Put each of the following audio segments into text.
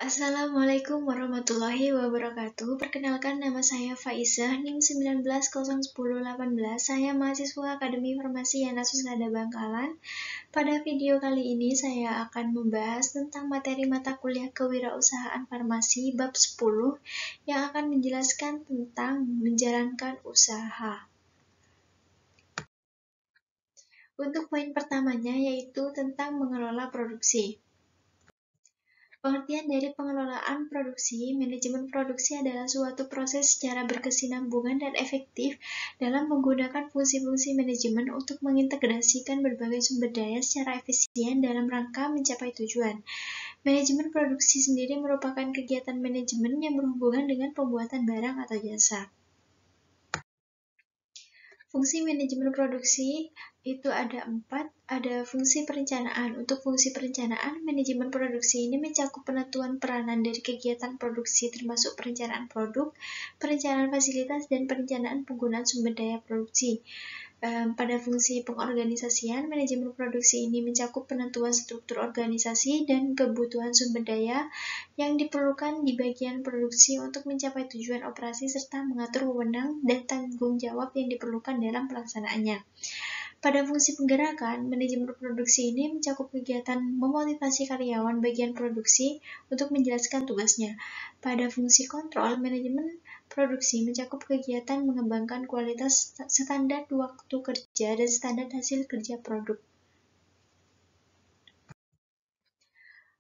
Assalamualaikum warahmatullahi wabarakatuh. Perkenalkan, nama saya Faizah, NIM 19010118. Saya mahasiswa Akademi Farmasi Yana Susada Bangkalan. Pada video kali ini saya akan membahas tentang materi mata kuliah Kewirausahaan Farmasi bab 10 yang akan menjelaskan tentang menjalankan usaha. Untuk poin pertamanya yaitu tentang mengelola produksi. Pengertian dari pengelolaan produksi, manajemen produksi adalah suatu proses secara berkesinambungan dan efektif dalam menggunakan fungsi-fungsi manajemen untuk mengintegrasikan berbagai sumber daya secara efisien dalam rangka mencapai tujuan. Manajemen produksi sendiri merupakan kegiatan manajemen yang berhubungan dengan pembuatan barang atau jasa. Fungsi manajemen produksi itu ada 4. Ada fungsi perencanaan. Untuk fungsi perencanaan, manajemen produksi ini mencakup penentuan peranan dari kegiatan produksi termasuk perencanaan produk, perencanaan fasilitas, dan perencanaan penggunaan sumber daya produksi. Pada fungsi pengorganisasian, manajemen produksi ini mencakup penentuan struktur organisasi dan kebutuhan sumber daya yang diperlukan di bagian produksi untuk mencapai tujuan operasi serta mengatur wewenang dan tanggung jawab yang diperlukan dalam pelaksanaannya. Pada fungsi penggerakan, manajemen produksi ini mencakup kegiatan memotivasi karyawan bagian produksi untuk menjelaskan tugasnya. Pada fungsi kontrol, manajemen produksi mencakup kegiatan mengembangkan kualitas, standar waktu kerja, dan standar hasil kerja produk.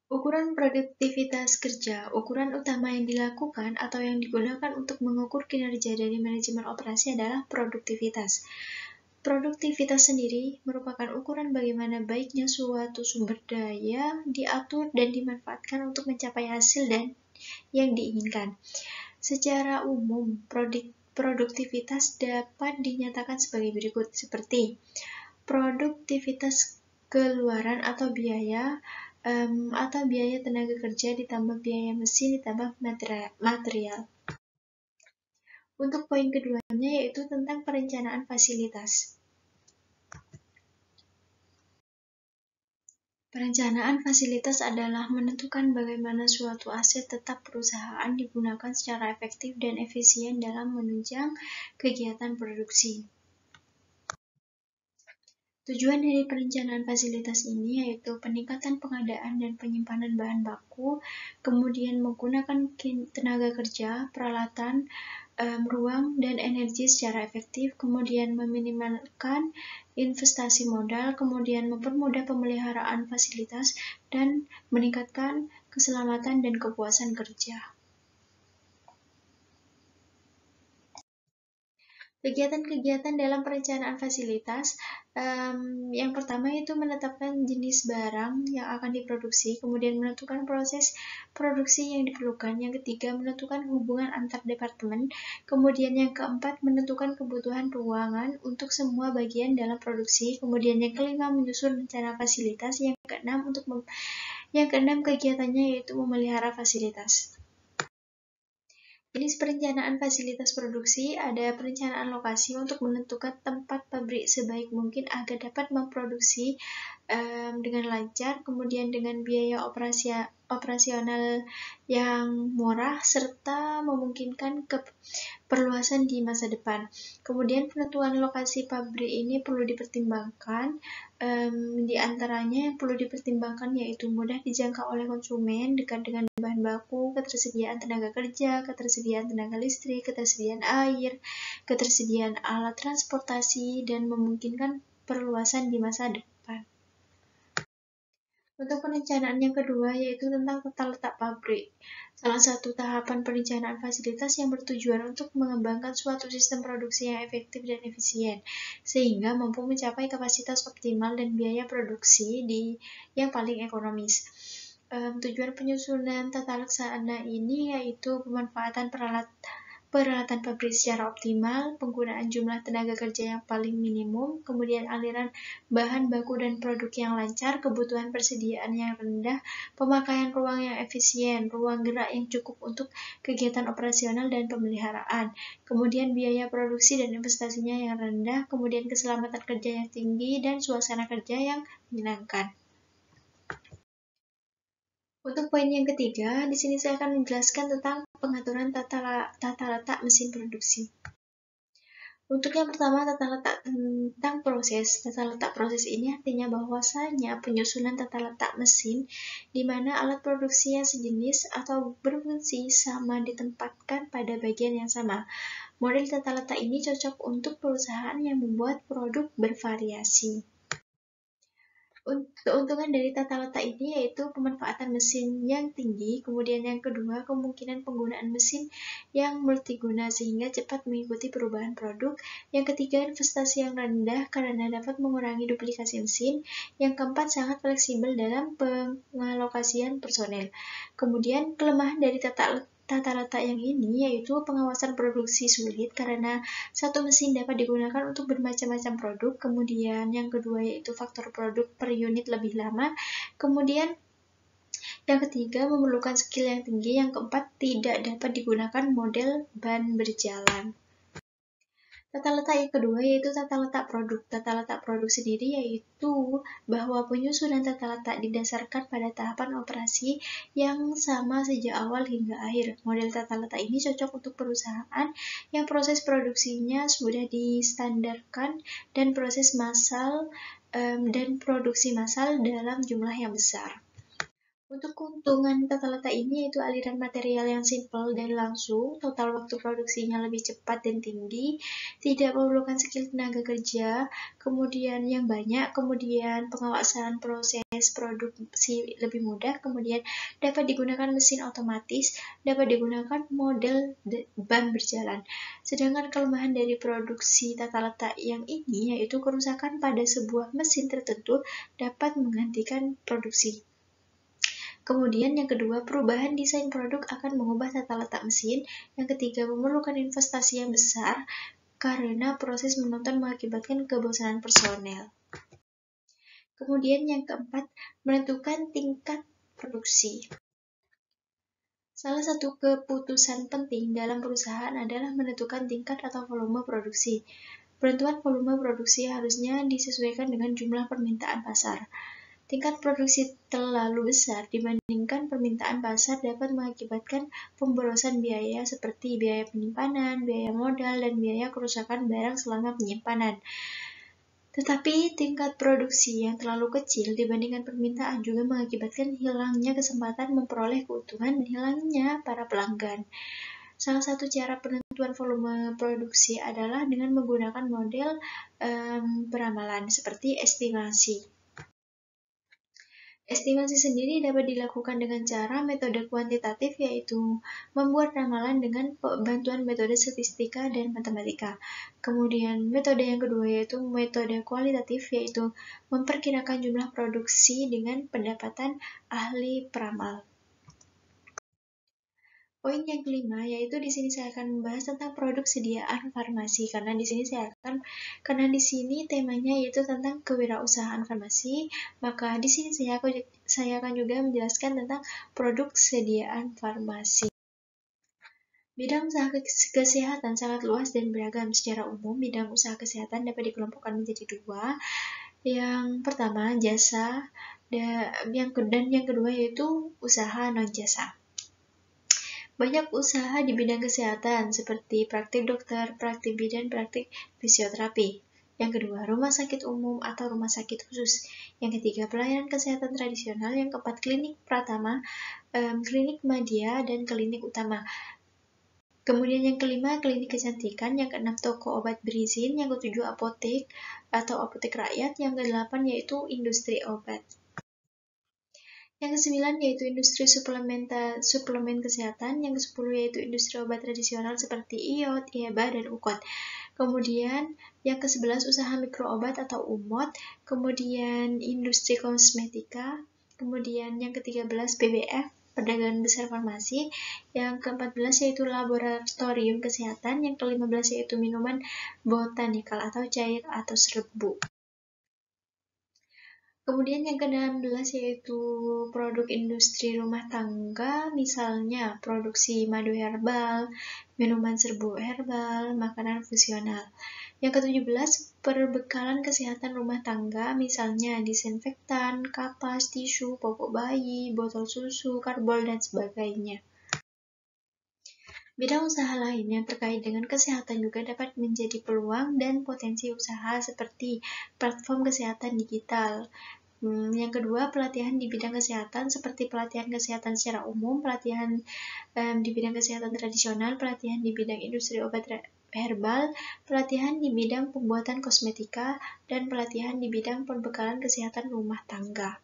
Ukuran produktivitas kerja. Ukuran utama yang dilakukan atau yang digunakan untuk mengukur kinerja dari manajemen operasi adalah produktivitas. Produktivitas sendiri merupakan ukuran bagaimana baiknya suatu sumber daya diatur dan dimanfaatkan untuk mencapai hasil dan yang diinginkan. Secara umum, produktivitas dapat dinyatakan sebagai berikut, seperti produktivitas keluaran atau biaya tenaga kerja ditambah biaya mesin ditambah material. Untuk poin keduanya yaitu tentang perencanaan fasilitas. Perencanaan fasilitas adalah menentukan bagaimana suatu aset tetap perusahaan digunakan secara efektif dan efisien dalam menunjang kegiatan produksi. Tujuan dari perencanaan fasilitas ini yaitu peningkatan pengadaan dan penyimpanan bahan baku, kemudian menggunakan tenaga kerja, peralatan, ruang, dan energi secara efektif, kemudian meminimalkan investasi modal, kemudian mempermudah pemeliharaan fasilitas, dan meningkatkan keselamatan dan kepuasan kerja. Kegiatan-kegiatan dalam perencanaan fasilitas, yang pertama itu menetapkan jenis barang yang akan diproduksi, kemudian menentukan proses produksi yang diperlukan, yang ketiga menentukan hubungan antar departemen, kemudian yang keempat menentukan kebutuhan ruangan untuk semua bagian dalam produksi, kemudian yang kelima menyusun rencana fasilitas, yang keenam kegiatannya yaitu memelihara fasilitas. Jenis perencanaan fasilitas produksi, ada perencanaan lokasi untuk menentukan tempat pabrik sebaik mungkin agar dapat memproduksi dengan lancar, kemudian dengan biaya operasional yang murah, serta memungkinkan perluasan di masa depan. Kemudian penentuan lokasi pabrik ini perlu dipertimbangkan, di antaranya yang perlu dipertimbangkan yaitu mudah dijangkau oleh konsumen, dekat dengan bahan baku, ketersediaan tenaga kerja, ketersediaan tenaga listrik, ketersediaan air, ketersediaan alat transportasi, dan memungkinkan perluasan di masa depan. Untuk perencanaan yang kedua yaitu tentang tata letak pabrik. Salah satu tahapan perencanaan fasilitas yang bertujuan untuk mengembangkan suatu sistem produksi yang efektif dan efisien, sehingga mampu mencapai kapasitas optimal dan biaya produksi yang paling ekonomis. Tujuan penyusunan tata laksana ini yaitu pemanfaatan peralatan pabrik secara optimal, penggunaan jumlah tenaga kerja yang paling minimum, kemudian aliran bahan baku dan produk yang lancar, kebutuhan persediaan yang rendah, pemakaian ruang yang efisien, ruang gerak yang cukup untuk kegiatan operasional dan pemeliharaan, kemudian biaya produksi dan investasinya yang rendah, kemudian keselamatan kerja yang tinggi, dan suasana kerja yang menyenangkan. Untuk poin yang ketiga, di sini saya akan menjelaskan tentang pengaturan tata letak mesin produksi. Untuk yang pertama, tata letak tentang proses. Tata letak proses ini artinya bahwasanya penyusunan tata letak mesin di mana alat produksi yang sejenis atau berfungsi sama ditempatkan pada bagian yang sama. Model tata letak ini cocok untuk perusahaan yang membuat produk bervariasi. Keuntungan dari tata letak ini yaitu pemanfaatan mesin yang tinggi, kemudian yang kedua kemungkinan penggunaan mesin yang multiguna sehingga cepat mengikuti perubahan produk, yang ketiga investasi yang rendah karena dapat mengurangi duplikasi mesin, yang keempat sangat fleksibel dalam pengalokasian personel. Kemudian kelemahan dari tata letak yang ini yaitu pengawasan produksi sulit karena satu mesin dapat digunakan untuk bermacam-macam produk. Kemudian yang kedua yaitu faktor produk per unit lebih lama. Kemudian yang ketiga memerlukan skill yang tinggi. Yang keempat tidak dapat digunakan model ban berjalan. Tata letak yang kedua yaitu tata letak produk. Tata letak produk sendiri yaitu bahwa penyusunan tata letak didasarkan pada tahapan operasi yang sama sejak awal hingga akhir. Model tata letak ini cocok untuk perusahaan yang proses produksinya sudah distandarkan dan proses massal dan produksi massal dalam jumlah yang besar. Untuk keuntungan tata letak ini yaitu aliran material yang simpel dan langsung, total waktu produksinya lebih cepat dan tinggi, tidak memerlukan skill tenaga kerja, kemudian yang banyak, kemudian pengawasan proses produksi lebih mudah, kemudian dapat digunakan mesin otomatis, dapat digunakan model ban berjalan. Sedangkan kelemahan dari produksi tata letak yang ini yaitu kerusakan pada sebuah mesin tertentu dapat menghentikan produksi. Kemudian yang kedua, perubahan desain produk akan mengubah tata letak mesin. Yang ketiga, memerlukan investasi yang besar karena proses menonton mengakibatkan kebosanan personel. Kemudian yang keempat, menentukan tingkat produksi. Salah satu keputusan penting dalam perusahaan adalah menentukan tingkat atau volume produksi. Penentuan volume produksi harusnya disesuaikan dengan jumlah permintaan pasar. Tingkat produksi terlalu besar dibandingkan permintaan pasar dapat mengakibatkan pemborosan biaya seperti biaya penyimpanan, biaya modal, dan biaya kerusakan barang selama penyimpanan. Tetapi tingkat produksi yang terlalu kecil dibandingkan permintaan juga mengakibatkan hilangnya kesempatan memperoleh keuntungan dan hilangnya para pelanggan. Salah satu cara penentuan volume produksi adalah dengan menggunakan model peramalan seperti estimasi. Estimasi sendiri dapat dilakukan dengan cara metode kuantitatif yaitu membuat ramalan dengan bantuan metode statistika dan matematika. Kemudian metode yang kedua yaitu metode kualitatif yaitu memperkirakan jumlah produksi dengan pendapatan ahli peramal. Poin yang kelima yaitu di sini saya akan membahas tentang produk sediaan farmasi karena di sini temanya yaitu tentang kewirausahaan farmasi, maka di sini saya akan juga menjelaskan tentang produk sediaan farmasi. Bidang usaha kesehatan sangat luas dan beragam. Secara umum, bidang usaha kesehatan dapat dikelompokkan menjadi dua. Yang pertama, jasa, dan yang kedua yaitu usaha non-jasa. Banyak usaha di bidang kesehatan seperti praktik dokter, praktik bidan, praktik fisioterapi. Yang kedua, rumah sakit umum atau rumah sakit khusus. Yang ketiga, pelayanan kesehatan tradisional. Yang keempat, klinik pratama, klinik madya, dan klinik utama. Kemudian yang kelima, klinik kecantikan. Yang keenam, toko obat berizin. Yang ketujuh, apotek atau apotek rakyat. Yang kedelapan yaitu industri obat. Yang kesembilan yaitu industri suplemen kesehatan. Yang kesepuluh yaitu industri obat tradisional seperti iot, IEBA, dan UKOT. Kemudian yang ke-11 usaha mikro obat atau UMOT. Kemudian industri kosmetika. Kemudian yang ke-13 PBF, perdagangan besar farmasi. Yang ke-14 yaitu laboratorium kesehatan. Yang ke-15 yaitu minuman botanikal atau cair atau serbuk. Kemudian yang ke-16 yaitu produk industri rumah tangga, misalnya produksi madu herbal, minuman serbuk herbal, makanan fusional. Yang ke-17, perbekalan kesehatan rumah tangga, misalnya disinfektan, kapas, tisu, popok bayi, botol susu, karbol, dan sebagainya. Bidang usaha lain yang terkait dengan kesehatan juga dapat menjadi peluang dan potensi usaha seperti platform kesehatan digital. Yang kedua, pelatihan di bidang kesehatan seperti pelatihan kesehatan secara umum, pelatihan di bidang kesehatan tradisional, pelatihan di bidang industri obat herbal, pelatihan di bidang pembuatan kosmetika, dan pelatihan di bidang perbekalan kesehatan rumah tangga.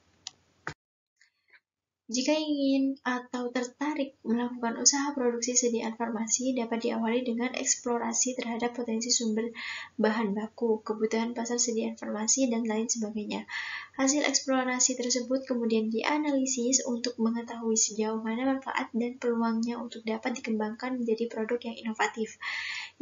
Jika ingin atau tertarik melakukan usaha produksi sediaan farmasi, dapat diawali dengan eksplorasi terhadap potensi sumber bahan baku, kebutuhan pasar sediaan farmasi, dan lain sebagainya. Hasil eksplorasi tersebut kemudian dianalisis untuk mengetahui sejauh mana manfaat dan peluangnya untuk dapat dikembangkan menjadi produk yang inovatif,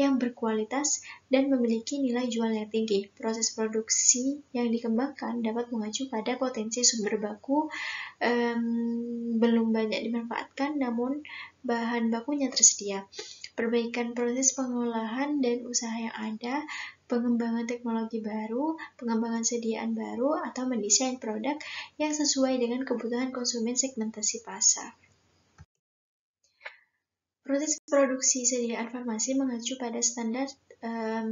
yang berkualitas, dan memiliki nilai jual yang tinggi. Proses produksi yang dikembangkan dapat mengacu pada potensi sumber baku belum banyak dimanfaatkan, namun bahan bakunya tersedia. Perbaikan proses pengolahan dan usaha yang ada, pengembangan teknologi baru, pengembangan sediaan baru, atau mendesain produk yang sesuai dengan kebutuhan konsumen segmentasi pasar. Proses produksi sediaan farmasi mengacu pada standar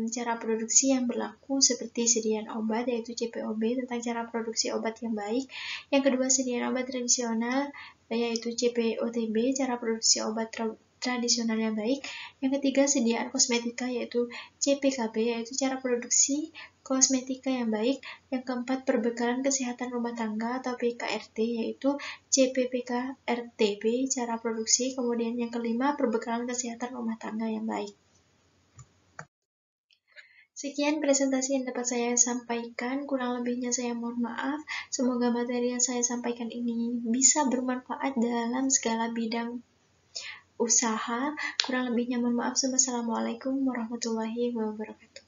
cara produksi yang berlaku seperti sediaan obat, yaitu CPOB, tentang cara produksi obat yang baik. Yang kedua, sediaan obat tradisional, yaitu CPOTB, cara produksi obat tradisional yang baik. Yang ketiga, sediaan kosmetika, yaitu CPKB, yaitu cara produksi kosmetika yang baik. Yang keempat, perbekalan kesehatan rumah tangga atau PKRT, yaitu CPPKRTB, cara produksi. Kemudian yang kelima, perbekalan kesehatan rumah tangga yang baik. Sekian presentasi yang dapat saya sampaikan, kurang lebihnya saya mohon maaf. Semoga materi yang saya sampaikan ini bisa bermanfaat dalam segala bidang usaha. Kurang lebihnya mohon maaf. Wassalamualaikum warahmatullahi wabarakatuh.